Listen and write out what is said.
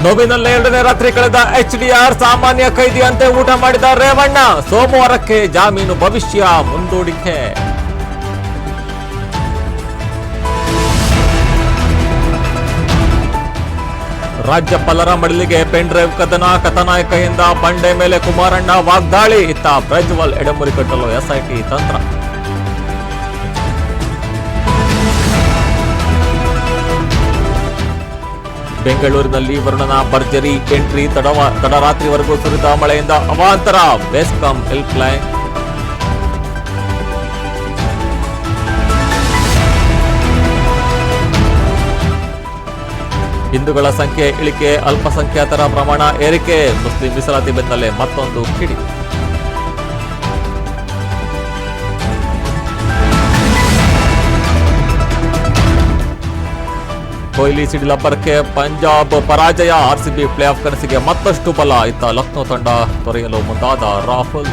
ನೋವಿನಲ್ಲೇ 2ನೇ ರಾತ್ರಿ ಕಳೆದ HDR ಸಾಮಾನ್ಯ ಕೈದಿಯಂತೆ ಊಟ ಮಾಡಿದ ರೇವಣ್ಣ. ಸೋಮವಾರಕ್ಕೆ ಜಾಮೀನು ಭವಿಷ್ಯ ಮುಂದೂಡಿಕೆ. ರಾಜ್ಯಪಾಲರ ಮಡಿಲಿಗೆ ಪೆನ್ ಡ್ರೈವ್ ಕದನ. ಕಥಾನಾಯಕಿಯಿಂದ ಬಂಡೆ ಮೇಲೆ ಕುಮಾರಣ್ಣ ವಾಗ್ದಾಳಿ. ಇತ್ತ ಪ್ರಜ್ವಲ್ ಎಡೆಮುರಿ ಕಟ್ಟಲು SIT ತಂತ್ರ. ಬೆಂಗಳೂರಿನಲ್ಲಿ ವರುಣನ ಭರ್ಜರಿ ಎಂಟ್ರಿ. ತಡರಾತ್ರಿವರೆಗೂ ಸುರಿದ ಮಳೆಯಿಂದ ಅವಾಂತರ. BESCOM help line. ಹಿಂದೂಗಳ ಸಂಖ್ಯೆ ಇಳಿಕೆ, ಅಲ್ಪಸಂಖ್ಯಾತರ ಪ್ರಮಾಣ ಏರಿಕೆ. ಮುಸ್ಲಿಂ ಮೀಸಲಾತಿ ಬೆನ್ನಲ್ಲೇ ಮತ್ತೊಂದು ಕಿಡಿ. ಕೊಹ್ಲಿ ಸಿಡಿಲಬ್ಬರಕ್ಕೆ ಪಂಜಾಬ್ ಪರಾಜಯ. RCB ಪ್ಲೇ ಆಫ್ ಕನಸಿಗೆ ಮತ್ತಷ್ಟು ಬಲ. ಇತ್ತ ಲಕ್ನೋ ತಂಡ ತೊರೆಯಲು ಮುಂದಾದ ರಾಹುಲ್.